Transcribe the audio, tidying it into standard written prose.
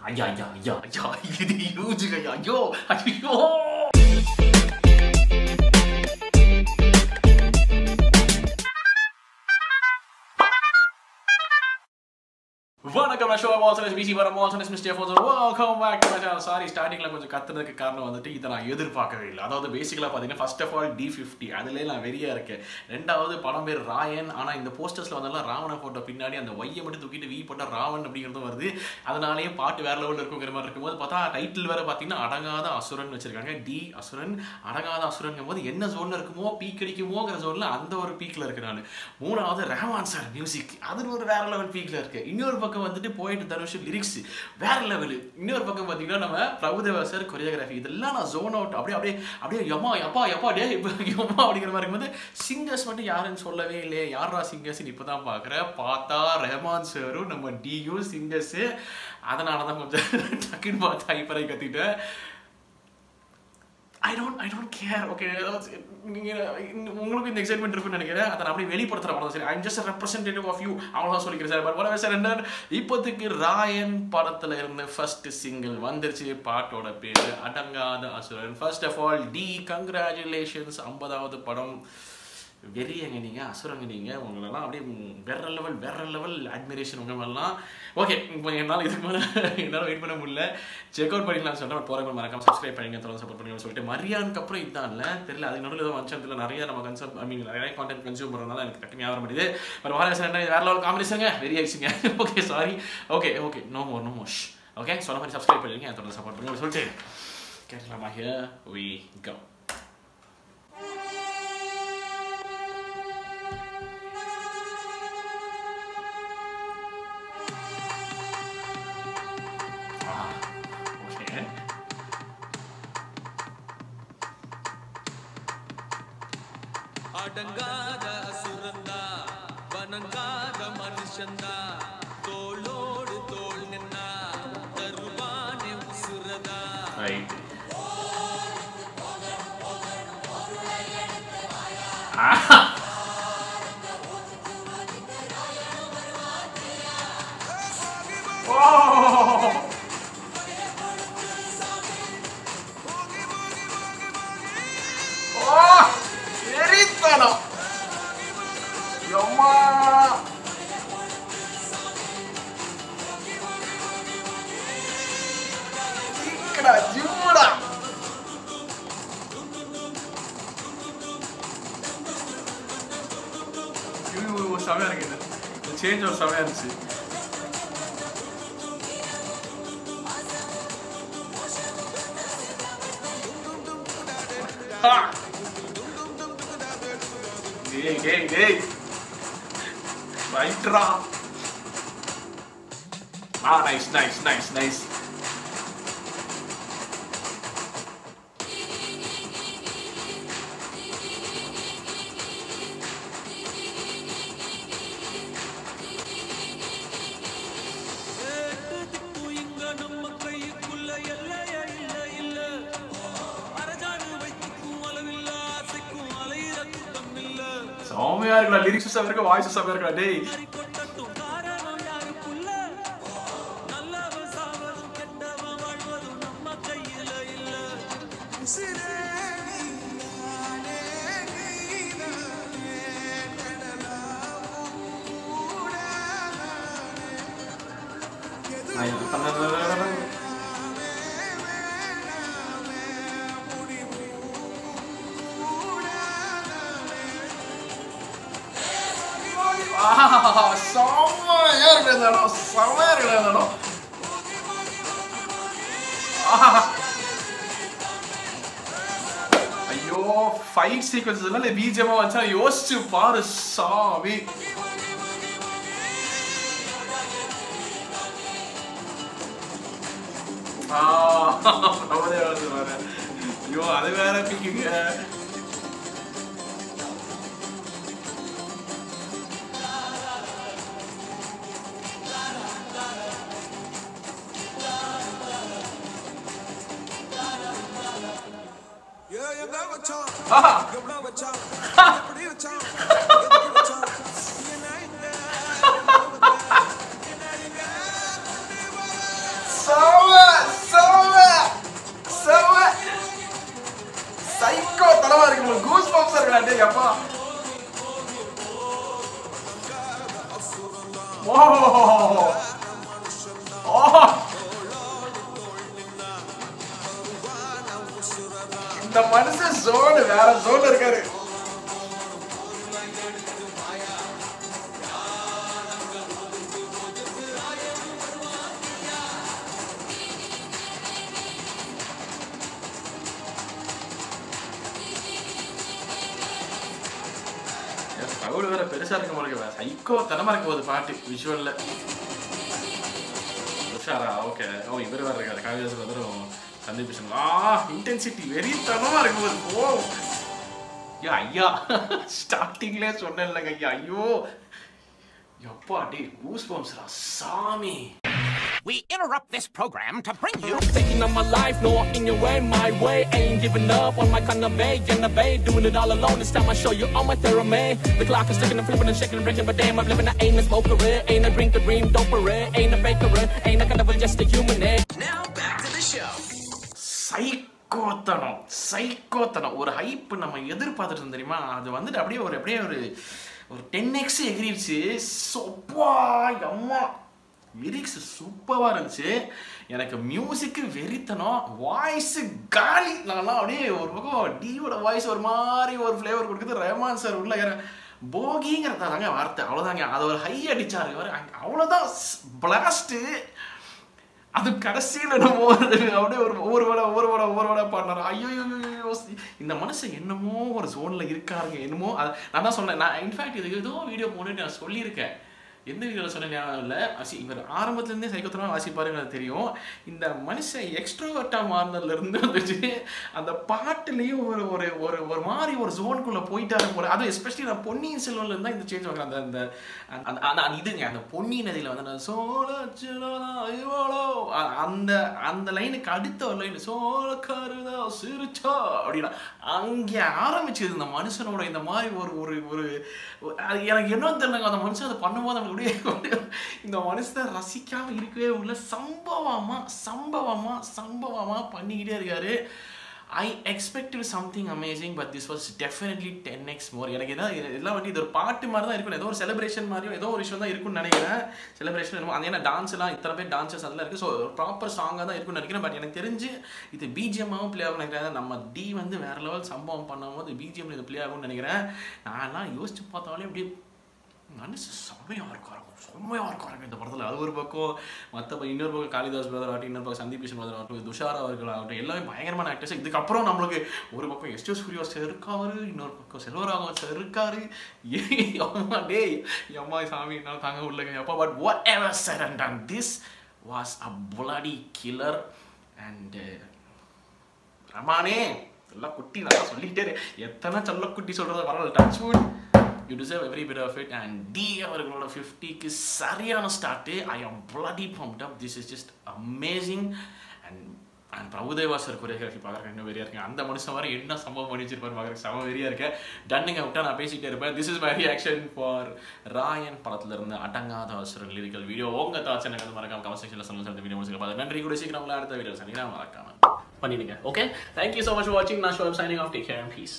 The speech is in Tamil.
ஐயா ஐயா ஐயா ஐயா இது யூஜுங்க ஐயோ ஐயோ. வணக்கம், நான் ஷோ வால்சனஸ் பிசி வர வால்சனஸ் mister force. Welcome back to my channel. Sorry, ஸ்டார்டிங்ல கொஞ்சம் கத்துறதுக்கு காரணம் வந்துட்டு இதை நான் எதிர்பார்க்கவே இல்லை. அதாவது பேசிக்கலாக பார்த்தீங்கன்னா ஃபர்ஸ்ட் ஆஃப் ஆல் D50 அதுலேயே நான் வெறியா இருக்கேன். ரெண்டாவது படம் பேர் ராயன். ஆனால் இந்த போஸ்டர்ஸ்ல வந்தாலும் ராவண போட்டோ பின்னாடி அந்த ஒய்யை மட்டும் தூக்கிட்டு வி போட்ட ராவன் அப்படிங்கிறதும் வருது. அதனாலேயே பாட்டு வேற லெவலில் இருக்குங்கிற மாதிரி இருக்கும்போது பார்த்தா டைட்டில் வேற பார்த்தீங்கன்னா அடங்காத அசுரன் வச்சிருக்காங்க. டி அசுரன், அடங்காத அசுரன் போது என்ன ஜோன்ல இருக்குமோ பீக் அடிக்குமோங்கிற ஜோன்ல அந்த ஒரு பீக்ல இருக்கு. நான் மூணாவது ரஹ்மான் சார் மியூசிக், அது ஒரு வேற லெவல் பீக்ல இருக்கு. இன்னொரு பக்கம் வந்துட்டு போயிட்டு தனுஷ் லிரிக்ஸ் வேற லெவல். இன்னொரு பக்கம் பார்த்தீங்கன்னா நம்ம பிரபுதேவா சார் கொரியோகிராஃபி, இதெல்லாம் நான் ஜோன் அவுட். அப்படியே அப்படியே அப்படியே யம்மா எப்பா எப்பா டே யம்மா அப்படிங்கிற மாதிரி இருக்கும்போது சிங்கர்ஸ் மட்டும் யாருன்னு சொல்லவே இல்லையே. யாரா சிங்கர்ஸ் இப்போதான் பார்க்குறேன். பார்த்தா ரஹ்மான் சாரும் நம்ம டியும் சிங்கர்ஸு. அதனால தான் கொஞ்சம் டக்குன்னு பார்த்து ஹைப்பரை கத்திட்டேன். I don't care. Okay, உங்களுக்கு இந்த எக்ஸைட்மெண்ட் இருக்குன்னு நினைக்கிறேன். அதை நான் அப்படியே வெளிப்படுத்துறேன். சரி, I'm just a representative of you. அவ்வளோதான் சொல்லிக்கிறேன் sir. But whatever said and done, இப்போதைக்கு ராயன் படத்துல இருந்து ஃபர்ஸ்ட் சிங்கிள் வந்துருச்சு. பாட்டோட பேரு Adangaatha Asuran. First of all the congratulations, 50வது படம். வெறியங்க நீங்கள், அசுரங்க நீங்கள், உங்களெல்லாம் அப்படியே வேற லெவல் அட்மிரேஷன் உங்கள் மேலாம். ஓகே, இப்போ என்னால் இதுக்கு மேலே என்னால் வெயிட் பண்ண முடியல. செக் அவுட் பண்ணிக்கலாம்னு சொல்லிட்டு போகிறவங்க மறக்காம சப்ஸ்கிரைப் பண்ணிங்க, தொடர்ந்து சப்போர்ட் பண்ணுங்கன்னு சொல்லிட்டு. மரியாதைக்கு அப்புறம் இதுதான் இல்லை தெரியல, அதுக்கு நடுவில் ஏதோ வஞ்சத்தில் நிறைய நம்ம நிறைய கான்டென்ட் கன்சியூம் பண்ணுறதுனால எனக்கு டக்குனு ஞாபகம் முடியுது. பட் வேற லெவல் காம்பினேஷனுங்க, வெரி ஆயிடுச்சுங்க. Okay sorry. Okay no more. Okay, சொன்ன மாதிரி சப்ஸ்கிரைப் பண்ணிங்க, தொடர்ந்து சப்போர்ட் பண்ணுங்க சொல்லிட்டு கேட்கலாமா? Here we go. அடங்காத அசுரந்தா, வணங்காத மனுஷந்தா, தோளோடு தோள் நின்னா தருவானே உசுரதா. செமையா இருக்கு, இந்த சேஞ்ச் ஒரு செமையா இருந்துச்சு. ரைட்ரா. நைஸ். செமையா இருக்கா, லிரிக்ஸ் செமையா இருக்கா, வாய்ஸ் செமையா இருக்கா. டேய் செமையா இருக்கு. ஐயோ, ஃபைட் சீக்வன்ஸ் எல்லாம் பிஜிஎம்மா வச்சா யோசிச்சு பாரு சாமி. ஐயோ, அது வேற பிக்குங்க. So டேய் அப்பா ஓ ஓ இந்த மனுஷன் ஜோன் வேற ஜோன்ல இருக்காரு. அவரு வேற பெருசா இருக்க மாதிரி சைக்கோ தனமா இருக்க போகுது பாட்டு விஷுவல்ல. உஷாரா ஓகே. ஓ இவர் வேற இருக்காரு காவியாஸ் பிரதரும் சந்தீப் கிஷன். இன்டென்சிட்டி வெரி தனமா இருக்கும் போது போ ஐயா ஸ்டார்டிங்லேயே சொன்னேன்லங்க ஐயா. ஐயோ எப்பா டே கூஸ் பம்ப்ஸ்ரா சாமி. We interrupt this program to bring you taking on my life, no in your way, my way. Ain't giving up on my kind of way, in the bay, doing it all alone. This time I show you all my theory. The clock is ticking and flipping and shaking and breaking, but damn, I'm living. I ain't a smoker, ain't a drink, a dream, doper, ain't a baker, ain't a kind of just a human. Now back to the show. சைக்கோத்தனம் ஒரு ஹைப் நம்ம எதிர்பார்த்துட்டு தெரியுமா? அது வந்துட்டு அப்படியே ஒரு 10x எகிரிடுச்சு. சொப்பா அம்மா லிரிக்ஸ் சூப்பராக இருந்துச்சு. எனக்கு மியூசிக்கு வெறித்தனம், வாய்ஸு காலி. நான்லாம் அப்படியே ஒரு பக்கம் டியோட வாய்ஸ் ஒரு மாதிரி ஒரு ஃப்ளேவர் கொடுக்குது. ரஹ்மான் சார் உள்ள போகிங்கிறதா தாங்க வார்த்தை, அவ்வளோதாங்க. அது ஒரு ஹை அடிச்சாரு அவ்வளோதான் பிளாஸ்ட்டு. அது கடைசியில் நம்ம அப்படியே ஒவ்வொரு வேலை பாடினார். ஐயோ இந்த மனுஷன் என்னமோ ஒரு ஜோனில் இருக்காருங்க என்னமோ. நான் தான் சொன்னேன். நான் இன்ஃபேக்ட் இது ஏதோ வீடியோ போட்டு நான் சொல்லியிருக்கேன். எந்த வீடியோவில் சொன்ன ஞாபகம் இல்லை. இவர் ஆரம்பத்துலேருந்தே சைக்கோத்தனமாக வாசிப்பாருங்க அது தெரியும். இந்த மனுஷன் எக்ஸ்ட்ரோவர்ட்டாக மாறினதுலேருந்து வந்துச்சு அந்த பாட்டுலேயும் ஒரு மாதிரி ஒரு ஜோனுக்குள்ளே போயிட்டாரு போல. அதுவும் எஸ்பெஷலி நான் பொன்னியின் செல்வன்ல இருந்தால் இந்த சேஞ்ச் வாங்குறேன். அந்த இதுங்க அந்த பொன்னியின் நதியில் வந்து அந்த லைனுக்கு அடுத்த ஒரு லைன் சோழக்காரதா சிரிச்சா அப்படின்னா அங்கே ஆரம்பிச்சது இந்த மனுஷனோட இந்த மாதிரி ஒரு எனக்கு என்ன தெரியலங்க. அந்த மனுஷன் அதை பண்ணும்போது இந்த மனுஷன் ரசிக்காம இருக்கவே உள்ள சம்பவமா பண்ணிக்கிட்டே இருக்காரு. I expected something amazing, but this was definitely 10x more. எனக்கு எல்லாம் வந்து இது ஒரு பாட்டு மாதிரி தான் இருக்கும், ஏதோ ஒரு செலிப்ரேஷன் மாதிரியோ ஏதோ ஒரு விஷயம் தான் இருக்குன்னு நினைக்கிறேன். செலிப்ரேஷன் அது ஏன்னா டான்ஸ் எல்லாம் இத்தனை பேர் டான்ஸஸ் அதெல்லாம் இருக்குது. ஸோ ப்ராப்பர் சாங்காக தான் இருக்குன்னு நினைக்கிறேன். பட் எனக்கு தெரிஞ்சு இது பிஜிஎம்மாகவும் ப்ளே ஆகும் நினைக்கிறேன். நம்ம டி வந்து வேறு லெவல் சம்பவம் பண்ணும்போது பிஜிஎம் இது ப்ளே ஆகும்னு நினைக்கிறேன். நான்லாம் யோசிச்சு பார்த்தாலே அப்படி மனுஷன் செம்மையாக இருக்காருங்க இந்த படத்தில். அது ஒரு பக்கம். இன்னொரு பக்கம் காளிதாஸ் பிரதர் ஆகட்டும், இன்னொரு பக்கம் சந்தீப் கிஷன் பிரதர் ஆகட்டும், துஷாரா அவர்கள் ஆகட்டும், எல்லாமே பயங்கரமான ஆக்டர்ஸ். இதுக்கப்புறம் நம்மளுக்கு ஒரு பக்கம் எஸ்டோ சூர்யா சார் இருக்காரு, இன்னொரு பக்கம் செல்வராகவன் சார் இருக்காரு. அம்மா டேய் அம்மா சாமி என்னால் தாங்க உள்ளங்க அப்பா. But what ever said and done, this was a bloody killer. And ரமானே எல்லாம் குட்டி நல்லா சொல்லிட்டே எத்தனை சொல்ல குட்டி சொல்கிறது வரல. Touch wood you deserve every bit of it. And D அவர்களோட 50க்கு சரியான start. I am bloody pumped up. This is just amazing. And Prabhudeva sir choreography பார்க்குறேன் இன்னும் வெறியா இருக்கேன். அந்த மனுஷன் வர என்ன சம்பவம் பண்ணி வச்சிருப்பாரு பார்க்குறேன் செம வெறியா இருக்கேன். டன்னுங்க விட்டா நான் பேசிகிட்டே இருப்பேன். This is my reaction for Raayan படத்துல இருந்து அடங்காத அவசரம் லிரிக்கல் வீடியோ. உங்க தாட்ஸ் எனக்கு வந்து மறக்காம கமெண்ட் செக்ஷன்ல சொல்லுங்க. அந்த வீடியோ முடிச்சுக்க நன்றி. கூட சீக்கிரம் உங்களை அடுத்த வீடியோ சந்திக்கிறேன். மறக்காம பண்ணிடுங்க. Okay, thank you so much for வாட்சிங். நான் ஷோ signing off. Take care and piece.